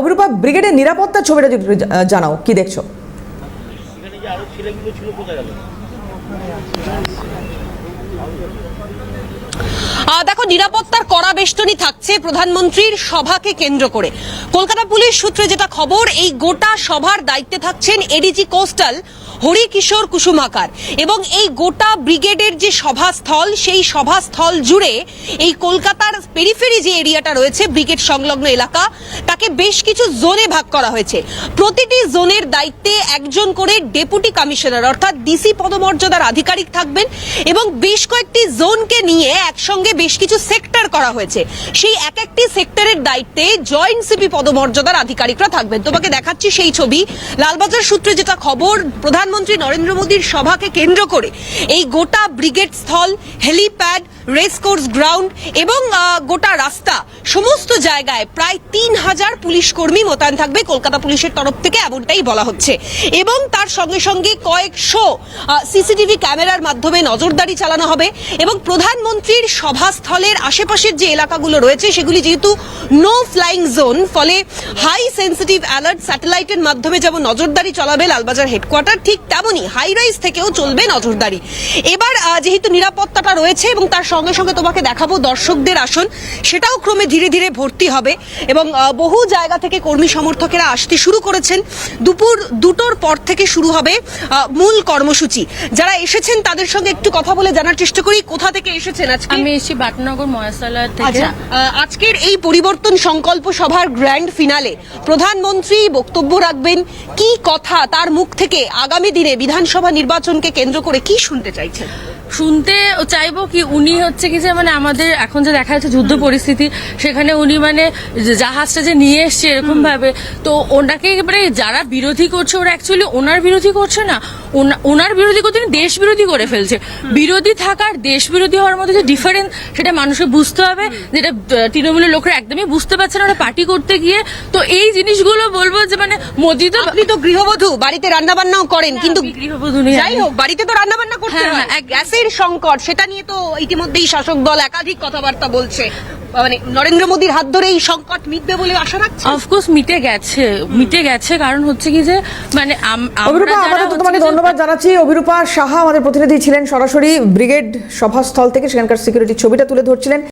অভিরূপা, ব্রিগেডের নিরাপত্তার ছবিটা যদি জানাও, কি দেখছো? দেখো, নিরাপত্তার কড়া বেষ্টনী থাকছে প্রধানমন্ত্রীর সভাকে কেন্দ্র করে। কলকাতা পুলিশ সূত্রে যেটা খবর, এই গোটা সভার দায়িত্বে থাকছেন এডিজি কোস্টাল হরিকিশোর কুসুমাকার, এবং এই গোটা ব্রিগেডের যে সভাস্থল, সেই সভাস্থল জুড়ে এই কলকাতার পেরিফেরি যে এরিয়াটা রয়েছে ব্রিগেড সংলগ্ন এলাকা, তাকে বেশ কিছু জোনে ভাগ করা হয়েছে। প্রতিটি জোনের দায়িত্বে একজন করে ডেপুটি কমিশনার অর্থাৎ ডিসি পদমর্যাদার আধিকারিক থাকবেন, এবং বেশ কয়েকটি জোনকে নিয়ে একসঙ্গে বেশ কিছু সেক্টর করা হয়েছে। সেই এক একটি সেক্টরের দায়িত্বে জয়েন্ট সিপি পদমর্যাদার আধিকারিকরা থাকবেন। তোমাকে দেখাচ্ছি সেই ছবি। লালবাজার সূত্রে যেটা খবর, প্রধানমন্ত্রী নরেন্দ্র মোদীর সভাকে কেন্দ্র করে এই গোটা ব্রিগেড স্থল, হেলিপ্যাড, রেসকোর্স গ্রাউন্ড এবং গোটা রাস্তা, সমস্ত জায়গায় প্রায় 3000 পুলিশ কর্মী মোতায়েন থাকবে কলকাতা পুলিশের তরফ থেকে, এমনটাই বলা হচ্ছে। এবং তার সঙ্গে সঙ্গে কয়েকশো সিসিটিভি ক্যামেরার মাধ্যমে নজরদারি চালানো হবে। এবং প্রধানমন্ত্রীর সভাস্থলের আশেপাশের যে এলাকাগুলো রয়েছে সেগুলি যেহেতু নো ফ্লাইং জোন, ফলে হাই সেন্সিটিভ অ্যালার্ট স্যাটেলাইটের মাধ্যমে যেমন নজরদারি চালাবে লালবাজার হেডকোয়ার্টার, ঠিক তেমনই হাই রাইজ থেকেও চলবে নজরদারি। এবার যেহেতু নিরাপত্তাটা রয়েছে, এবং তার সঙ্গে সঙ্গে তোমাকে দেখাবো দর্শকদের আসন, সেটাও ক্রমে ধীরে ধীরে ভর্তি হবে। এবং বহু জায়গা থেকে কর্মী সমর্থকেরা আসতে শুরু করেছেন। দুপুর 2টোর পর থেকে শুরু হবে মূল কর্মসূচি। যারা এসেছেন তাদের সঙ্গে একটু কথা বলে জানার চেষ্টা করি কোথা থেকে এসেছেন আজকে। আমি এসেছি বাটনগর মহাশালয় থেকে। আজকের এই পরিবর্তন সংকল্প সভার গ্র্যান্ড ফিনালে প্রধানমন্ত্রী বক্তব্য রাখবেন। কি কথা তার মুখ থেকে আগামী দিনে বিধানসভা নির্বাচনকে কেন্দ্র করে কি শুনতে চাইছেন? শুনতে চাইবো কি, উনি হচ্ছে কি যে মানে আমাদের এখন যে দেখা যাচ্ছে যুদ্ধ পরিস্থিতি, সেখানে উনি মানে জাহাজটা যে নিয়ে এসছে এরকম ভাবে, তো ওনাকে মানে যারা বিরোধী করছে ওরা অ্যাকচুয়ালি ওনার বিরোধী করছে না, ওনার বিরোধী করতে দেশ বিরোধী করে ফেলছে। বিরোধী থাকার দেশ বিরোধী হওয়ার মধ্যে যে ডিফারেন্স, সেটা মানুষকে বুঝতে হবে, যেটা তৃণমূলের লোকরা একদমই বুঝতে পারছে না ওরা পার্টি করতে গিয়ে। তো এই জিনিসগুলো বলবো যে মানে মোদি তো, আপনি তো গৃহবধূ, বাড়িতে রান্না বান্নাও করেন, কিন্তু গৃহবধূ নেই। যাই হোক, বাড়িতে তো রান্না বান্না করতে হয়। গ্যাসের সংকট, সেটা নিয়ে তো ইতিমধ্যেই শাসক দল একাধিক কথাবার্তা বলছে। মানে নরেন্দ্র মোদীর হাত ধরে এই সংকট মিটবে বলে আশা রাখছে। অফকোর্স মিটে গেছে, কারণ হচ্ছে কি যে মানে অভিরূপা, আমাদের তো তোমাকে ধন্যবাদ জানাচ্ছি। অভিরূপা সাহা আমাদের প্রতিনিধি ছিলেন, সরাসরি ব্রিগেড সভাস্থল থেকে সেখানকার সিকিউরিটির ছবিটা তুলে ধরছিলেন।